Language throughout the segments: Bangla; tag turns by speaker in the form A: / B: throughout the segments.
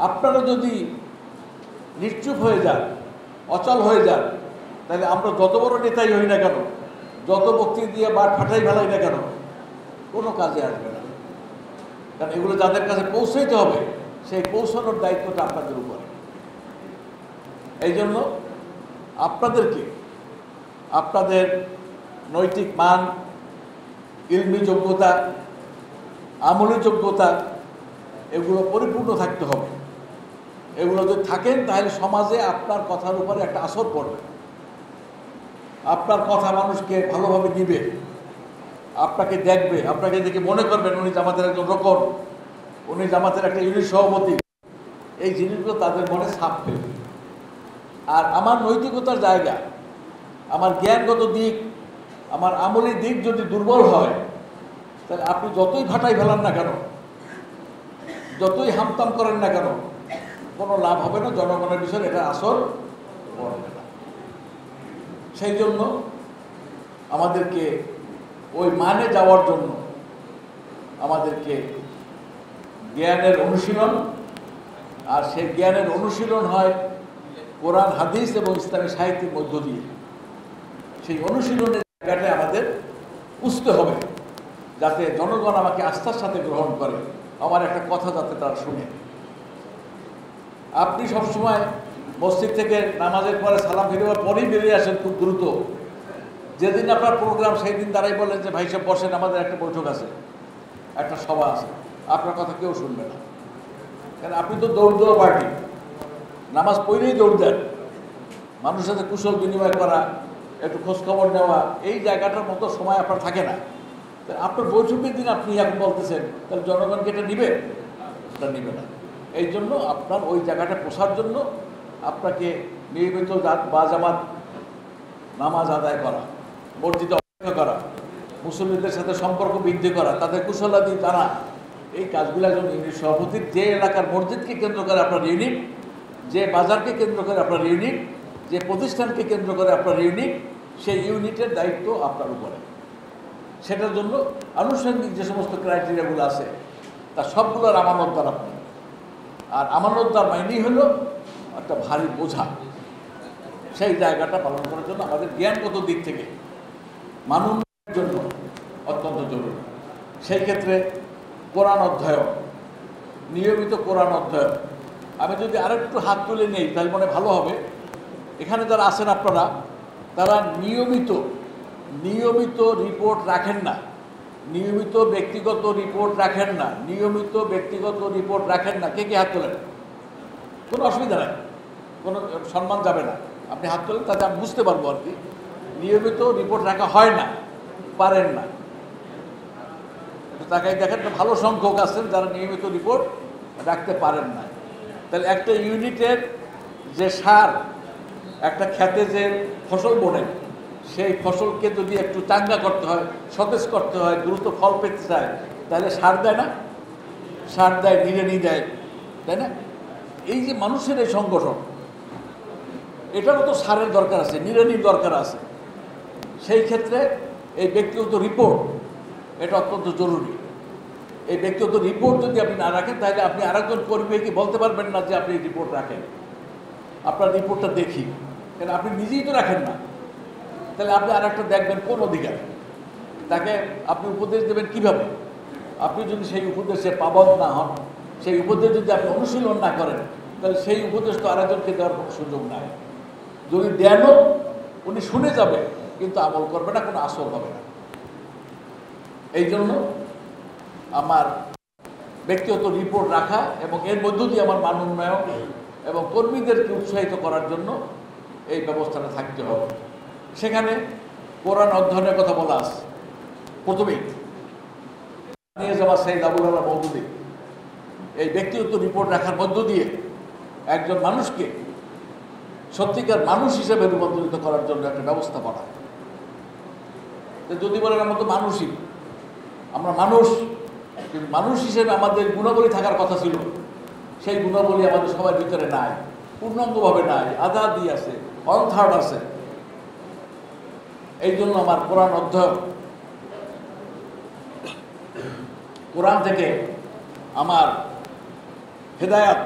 A: আপনারা যদি নিশ্চুপ হয়ে যান, অচল হয়ে যান, তাহলে আমরা যত বড় নেতাই হই না কেন, যত বক্তৃতা দিয়ে বাট ফাটাই ফেলাই না কেন, কোনো কাজে আসবে না। কারণ এগুলো যাদের কাছে পৌঁছাইতে হবে, সেই পৌঁছানোর দায়িত্বটা আপনাদের উপরে। এই জন্য আপনাদেরকে আপনাদের নৈতিক মান, ইলমি যোগ্যতা, আমলি যোগ্যতা এগুলো পরিপূর্ণ থাকতে হবে। এগুলো যদি থাকেন তাহলে সমাজে আপনার কথার উপরে একটা আসর পড়বে, আপনার কথা মানুষকে ভালোভাবে নিবে, আপনাকে দেখবে, আপনাকে দেখে মনে করবেন উনি জামাতের একজন রোকন, উনি জামাতের একটা ইউনিট সভাপতি। এই জিনিসগুলো তাদের মনে ছাপ ফেলবে। আর আমার নৈতিকতার জায়গা, আমার জ্ঞানগত দিক, আমার আমলি দিক যদি দুর্বল হয়, তাহলে আপনি যতই ভাটাই ফেলান না কেন, যতই হামতাম করেন না কেন, কোনো লাভ হবে না। জনগণের বিষয়ে এটা আসর পড়বে না। সেই জন্য আমাদেরকে ওই মানে যাওয়ার জন্য আমাদেরকে জ্ঞানের অনুশীলন, আর সেই জ্ঞানের অনুশীলন হয় কোরআন, হাদিস এবং ইসলামী সাহিত্যের মধ্য দিয়ে। সেই অনুশীলনের জায়গাটায় আমাদের বুঝতে হবে, যাতে জনগণ আমাকে আস্থার সাথে গ্রহণ করে, আমার একটা কথা যাতে তারা শুনে। আপনি সবসময় মসজিদ থেকে নামাজের পরে সালাম ফিরবার পরেই বেরিয়ে আসেন খুব দ্রুত। যেদিন আপনার প্রোগ্রাম সেই দিন তারাই বলেন যে ভাই সব বসেন, আমাদের একটা বৈঠক আছে, একটা সভা আছে, আপনার কথা কেউ শুনবে না। কারণ আপনি তো দৌড় দেওয়া পার্টি, নামাজ পড়লেই দৌড় দেন। মানুষের সাথে কুশল বিনিময় করা, একটু খোঁজখবর নেওয়া, এই জায়গাটার মতো সময় আপনার থাকে না। আপনার বৈঠকের দিন আপনি এখন বলতেছেন, তাহলে জনগণকে এটা নিবে? এটা নিবে না। এই জন্য আপনার ওই জায়গাটা পোষার জন্য আপনাকে নিয়মিত বাজামাত নামাজ আদায় করা, মসজিদে অপেক্ষা করা, মুসল্লিদের সাথে সম্পর্ক বৃদ্ধি করা, তাদের কুশলাদি জানা, এই কাজগুলো একজন ইউনিট সভাপতির। যে এলাকার মসজিদকে কেন্দ্র করে আপনার ইউনিট, যে বাজারকে কেন্দ্র করে আপনার ইউনিট, যে প্রতিষ্ঠানকে কেন্দ্র করে আপনার ইউনিট, সেই ইউনিটের দায়িত্ব আপনার উপরে। সেটার জন্য আনুষঙ্গিক যে সমস্ত ক্রাইটেরিয়াগুলো আছে তার সবগুলোর আমানতদার আপনি। আর আমানতদার মাইনেই হলো একটা ভারী বোঝা। সেই জায়গাটা পালন করার জন্য আমাদের জ্ঞানগত দিক থেকে মাননের জন্য অত্যন্ত জরুরি। সেই ক্ষেত্রে কোরআন অধ্যয়ন, নিয়মিত কোরআন অধ্যয়ন। আমি যদি আরেকটু হাত তুলে নেই তাহলে মনে ভালো হবে। এখানে যারা আছেন আপনারা, তারা নিয়মিত রিপোর্ট রাখেন না, নিয়মিত ব্যক্তিগত রিপোর্ট রাখেন না, নিয়মিত ব্যক্তিগত রিপোর্ট রাখেন না। কে কে হাত তোলেন? কোনো অসুবিধা নাই, কোনো সম্মান যাবে না। আপনি হাত তোলেন, তাতে আমি বুঝতে পারবো আর কি। নিয়মিত রিপোর্ট রাখা হয় না, পারেন না। তাকাই দেখেন, ভালো সংখ্যক আছেন যারা নিয়মিত রিপোর্ট রাখতে পারেন না। তাহলে একটা ইউনিটের যে সার, একটা খেতে যে ফসল বোনে, সেই ফসলকে যদি একটু চাঙ্গা করতে হয়, সতেজ করতে হয়, দ্রুত ফল পেতে চায়, তাহলে সার দেয় না? সার দেয়, নিড়ানি দেয়, তাই না? এই যে মানুষের এই সংগঠন, এটারও তো সারের দরকার আছে, নিড়ানির দরকার আছে। সেই ক্ষেত্রে এই ব্যক্তিগত রিপোর্ট এটা অত্যন্ত জরুরি। এই ব্যক্তিগত রিপোর্ট যদি আপনি না রাখেন, তাহলে আপনি আরেকজন কর্মীকে বলতে পারবেন না যে আপনি রিপোর্ট রাখেন, আপনার রিপোর্টটা দেখি। কেন আপনি নিজেই তো রাখেন না, তাহলে আপনি আরেকটা দেখবেন কোন অধিকার? তাকে আপনি উপদেশ দেবেন কিভাবে? আপনি যদি সেই উপদেশে পাবন না হন, সেই উপদেশ যদি আপনি অনুশীলন না করেন, তাহলে সেই উপদেশ তো আরেকজনকে দেওয়ার কোনো সুযোগ নাই। যদি দেনও, উনি শুনে যাবে কিন্তু আমল করবে না, কোনো আসর হবে না। এই জন্য আমার ব্যক্তিগত রিপোর্ট রাখা এবং এর মধ্য দিয়ে আমার মান উন্নয়ন এবং কর্মীদেরকে উৎসাহিত করার জন্য এই ব্যবস্থাটা থাকতে হবে। সেখানে কোরআন অধ্যয়নের কথা বলা আছে প্রথমেই। নিয়ে যাওয়া সেই আবুল আলা মওদুদী এই ব্যক্তিগত রিপোর্ট রাখার মধ্য দিয়ে একজন মানুষকে সত্যিকার মানুষ হিসেবে রূপান্তরিত করার জন্য একটা ব্যবস্থা করা। যদি বলেন আমরা তো মানুষই, আমরা মানুষ, কিন্তু মানুষ হিসেবে আমাদের গুণাবলী থাকার কথা ছিল, সেই গুণাবলী আমাদের সবার ভিতরে নাই, পূর্ণাঙ্গভাবে নাই, আধা দিয়ে আছে, ওয়ান থার্ড আছে। এই জন্য আমার কোরআন অধ্যয়ন, কোরআন থেকে আমার হেদায়াত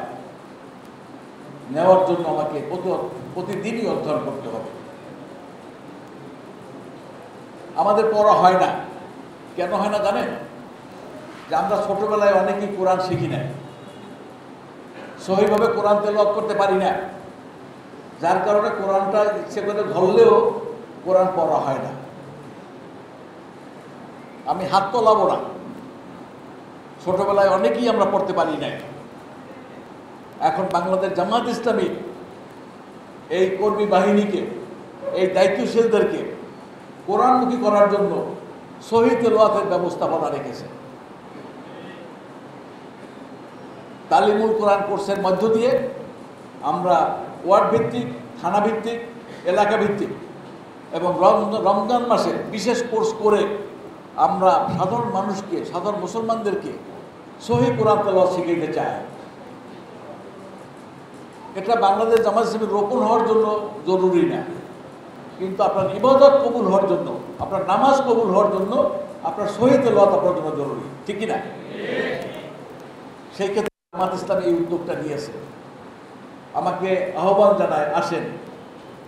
A: নেওয়ার জন্য আমাকে প্রতিদিনই অধ্যয়ন করতে হবে। আমাদের পড়া হয় না। কেন হয় না জানেন? যে আমরা ছোটবেলায় অনেকেই কোরআন শিখি না, সহিভাবে কোরআন তেলাওয়াত করতে পারি না, যার কারণে কোরআনটা ইচ্ছে করে ধরলেও কোরআন পড়া হয় না। আমি হাত তোলাবো না, ছোটবেলায় অনেকেই আমরা পড়তে পারি না। এখন বাংলাদেশ জামাত ইসলামী এই কর্মী বাহিনীকে, এই দায়িত্বশীলদেরকে কোরআনমুখী করার জন্য সহিহ তেলাওয়াতের ব্যবস্থাপনা রেখেছে। তালিমুল কোরআন কোর্সের মধ্য দিয়ে আমরা ওয়ার্ড ভিত্তিক, থানা ভিত্তিক, এলাকা ভিত্তিক এবং রমজান মাসে বিশেষ কোর্স করে আমরা সাধারণ মানুষকে, সাধারণ মুসলমানদেরকে সহিহ কোরআন তেলাওয়াত শিখাইতে চাই। এটা বাংলাদেশ জামাত ইসলামীর রোপণ হওয়ার জন্য জরুরি না, কিন্তু আপনার ইবাদত কবুল হওয়ার জন্য, আপনার নামাজ কবুল হওয়ার জন্য আপনার সহিহ তেলাওয়াত আপনার জন্য জরুরি, ঠিক কি না? সেই ক্ষেত্রে জামাত ইসলাম এই উদ্যোগটা নিয়েছে। আমাকে আহ্বান জানায়, আসেন,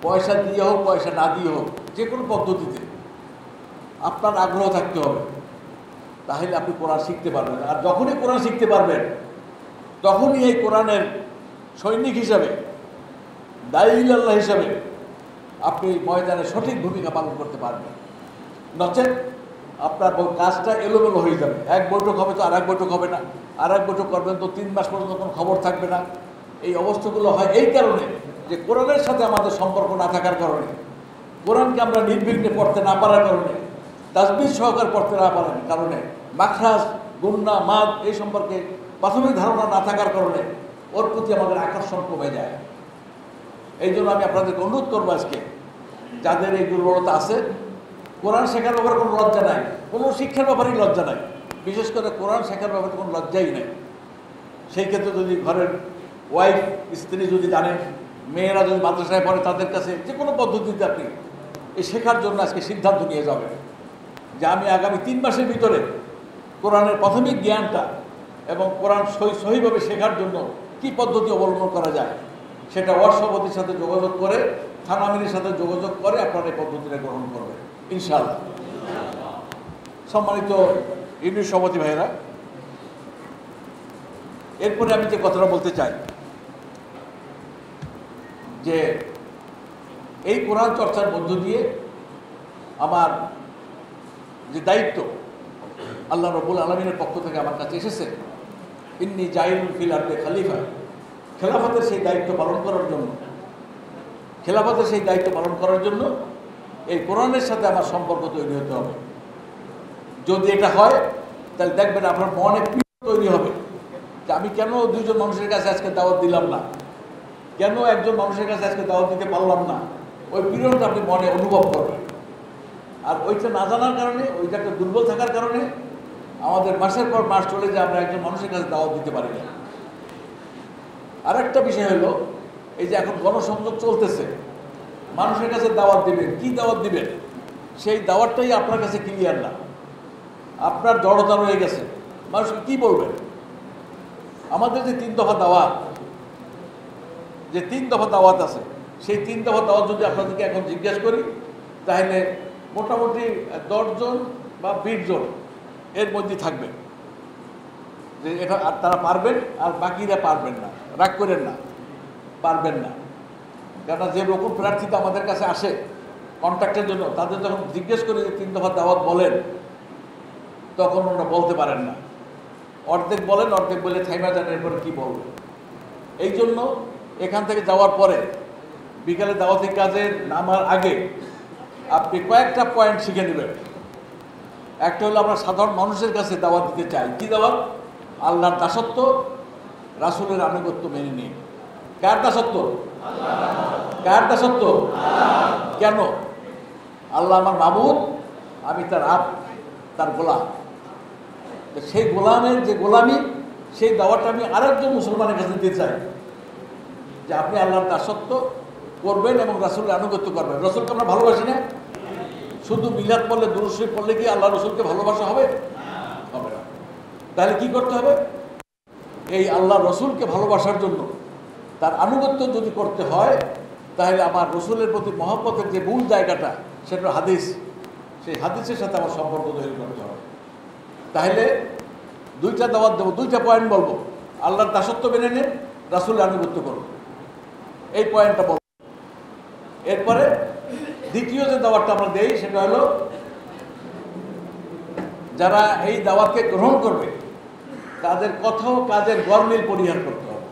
A: পয়সা দিয়ে হোক পয়সা না দিয়ে হোক, যে কোনো পদ্ধতিতে আপনার আগ্রহ থাকতে হবে, তাহলে আপনি কোরআন শিখতে পারবেন। আর যখনই কোরআন শিখতে পারবেন তখনই এই কোরআনের সৈনিক হিসাবে, দায়ীল্লাহ হিসাবে আপনি ময়দানে সঠিক ভূমিকা পালন করতে পারবেন। নচেত আপনার কাজটা এলোমেলো হয়ে যাবে। এক বৈঠক হবে তো আর এক বৈঠক হবে না, আর এক বৈঠক করবেন তো 3 মাস পর্যন্ত কোনো খবর থাকবে না। এই অবস্থাগুলো হয় এই কারণে যে কোরআনের সাথে আমাদের সম্পর্ক না থাকার কারণে, কোরআনকে আমরা নির্বিঘ্নে পড়তে না পারার কারণে, তাসবিহ সহকারে পড়তে না পারার কারণে, মাখরাজ, গুন্না, মাদ এই সম্পর্কে প্রাথমিক ধারণা না থাকার কারণে ওর প্রতি আমাদের আকর্ষণ কমে যায়। এই জন্য আমি আপনাদেরকে অনুরোধ করবো, আজকে যাদের এই দুর্বলতা আছে, কোরআন শেখার ব্যাপারে কোনো লজ্জা নাই, কোনো শিক্ষার ব্যাপারেই লজ্জা নাই, বিশেষ করে কোরআন শেখার ব্যাপারে কোনো লজ্জাই নেই। সেই ক্ষেত্রে যদি ঘরের ওয়াইফ, স্ত্রী যদি জানেন, মেয়েরা যদি মাদ্রাসায় পড়ে, তাদের কাছে যে কোনো পদ্ধতিতে আপনি এই শেখার জন্য আজকে সিদ্ধান্ত নিয়ে যাবেন যে আমি আগামী 3 মাসের ভিতরে কোরআনের প্রাথমিক জ্ঞানটা এবং কোরআন সহিভাবে শেখার জন্য কি পদ্ধতি অবলম্বন করা যায় সেটা ওয়ার্ড সভাপতির সাথে যোগাযোগ করে, থানা আমিরের সাথে যোগাযোগ করে আপনারা এই পদ্ধতিটা গ্রহণ করবেন ইনশাআল্লাহ। সম্মানিত ইউনিট সভাপতি ভাইয়েরা, এরপরে আমি যে কথাটা বলতে চাই যে এই কোরআন চর্চার মধ্য দিয়ে আমার যে দায়িত্ব আল্লাহ রাব্বুল আলামিনের পক্ষ থেকে আমার কাছে এসেছে, ইন্নী জাইলুন ফিল আরদি খলিফা, খেলাফতের সেই দায়িত্ব পালন করার জন্য, খেলাফতের সেই দায়িত্ব পালন করার জন্য এই কোরআনের সাথে আমার সম্পর্ক তৈরি হতে হবে। যদি এটা হয় তাহলে দেখবেন আপনার মনে তৈরি হবে যে আমি কেন 2 জন মানুষের কাছে আজকে দাওয়াত দিলাম না, কেন একজন মানুষের কাছে আজকে দাওয়াত দিতে পারলাম না। ওই পীড়নটা আপনি মনে অনুভব করবেন। আর ওইটা না জানার কারণে, ওইটা একটা দুর্বল থাকার কারণে আমাদের মাসের পর মাস চলে যায়, আমরা একজন মানুষের কাছে দাওয়াত দিতে পারি না। আর একটা বিষয় হলো, এই যে এখন গণসংযোগ চলতেছে, মানুষের কাছে দাওয়াত দিবেন, কি দাওয়াত দিবেন, সেই দাওয়াতটাই আপনার কাছে ক্লিয়ার না, আপনার জড়তা রয়ে গেছে। মানুষকে কি বলবেন? আমাদের যে 3 দফা দাওয়াত, যে 3 দফা দাওয়াত আছে, সেই 3 দফা দাওয়াত যদি আপনাদেরকে এখন জিজ্ঞেস করি, তাহলে মোটামুটি 10 জন বা 20 জন এর মধ্যে থাকবে যে এটা তারা পারবেন, আর বাকিরা পারবেন না। রাগ করেন না, পারবেন না। কেননা যে রকম প্রার্থীটা আমাদের কাছে আসে কন্ট্রাক্টের জন্য, তাদের যখন জিজ্ঞেস করি যে 3 দফা দাওয়াত বলেন, তখন ওরা বলতে পারেন না। অর্ধেক বলেন, অর্ধেক বলে থাইমা যান, এরপরে কী বলবেন। এই জন্য এখান থেকে যাওয়ার পরে বিকালে দাওয়াতি কাজে নামার আগে আপনি কয়েকটা পয়েন্ট শিখে নেবেন। একটা হলো আমরা সাধারণ মানুষের কাছে দাওয়াত দিতে চাই। কি দাওয়াত? আল্লাহর দাসত্ব, রাসূলের আনুগত্য মেনে নিন। কার দাসত্ব? কার দাসত্ব? কেন? আল্লাহ আমার মাবুদ, আমি তার আব্দ, তার গোলাম। সেই গোলামের যে গোলামি, সেই দাওয়াতটা আমি আরেকজন মুসলমানের কাছে দিতে চাই যে আপনি আল্লাহর দাসত্ব করবেন এবং রাসূলের আনুগত্য করবেন। রাসূলকে আমরা ভালোবাসি না? শুধু মিলাদ পড়লে, দুরূদ শরীফ পড়লে কি আল্লাহ রাসূলকে ভালোবাসা হবে? হবে না। তাহলে কি করতে হবে? এই আল্লাহ রাসূলকে ভালোবাসার জন্য তার আনুগত্য যদি করতে হয় তাহলে আমার রসুলের প্রতি মহব্বতের যে মূল জায়গাটা সেটা হাদিস, সেই হাদিসের সাথে আমার সম্পর্ক তৈরি করতে হবে। তাহলে দুইটা দাওয়াত দেবো, দুইটা পয়েন্ট বলবো। আল্লাহর দাসত্ব মেনে নিন, রাসূলের আনুগত্য করুন, এই পয়েন্টটা বলবো। এরপরে দ্বিতীয় যে দাওয়াতটা আমরা দেই সেটা হলো যারা এই দাওয়াতকে গ্রহণ করবে তাদের কথা ও কাজের গরমিল পরিহার করতে হবে।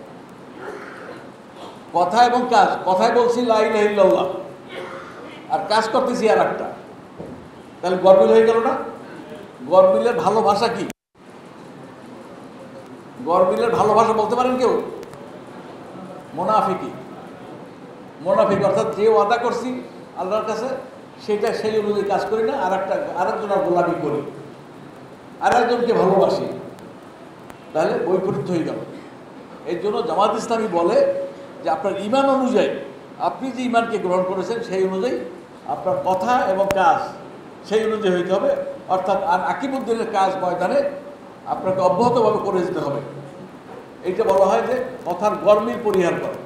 A: কথা এবং কাজ, কথায় বলছি লা ইলাহা ইল্লাল্লাহ আর কাজ করতেছি আর একটা, তাহলে গরমিল হয়ে গেল না? গরমিলের ভালো ভাষা কি? গরমিলের ভালো ভাষা বলতে পারেন কেউ? মুনাফিকি। মুনাফিক অর্থাৎ যে ওয়াদা করছি আল্লাহর কাছে সেটা সেই অনুযায়ী কাজ করি না, আরেকজনের গোলামি করি, আরেকজনকে ভালোবাসি, তাহলে বৈপরীত্য হয়ে গেল। এই জন্য জামাত ইসলামী বলে যে আপনার ঈমান অনুযায়ী, আপনি যে ঈমানকে গ্রহণ করেছেন সেই অনুযায়ী আপনার কথা এবং কাজ সেই অনুযায়ী হইতে হবে। অর্থাৎ আকিমুদ্দিনের কাজ ময়দানে আপনাকে অব্যাহতভাবে করে যেতে হবে। এইটা বলা হয় যে কথার গরমিল পরিহার করে।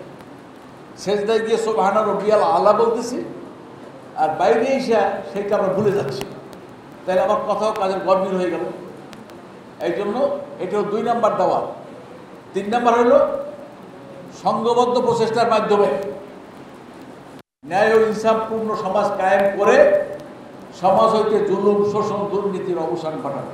A: সেজদায় গিয়ে সুবহানা রব্বিয়াল আলা বলতেছি আর বাইরে এসে সেইটা আমরা ভুলে যাচ্ছি, তাহলে আমার কথাও কাজের গরমিল হয়ে গেল। এই জন্য এটাও 2 নাম্বার দাওয়াত। 3 নাম্বার হলো সংঘবদ্ধ প্রচেষ্টার মাধ্যমে ন্যায় ও ইনসাফপূর্ণ সমাজ কায়েম করে সমাজ হইতে জুলুম, শোষণ, দুর্নীতির অবসান ঘটানো।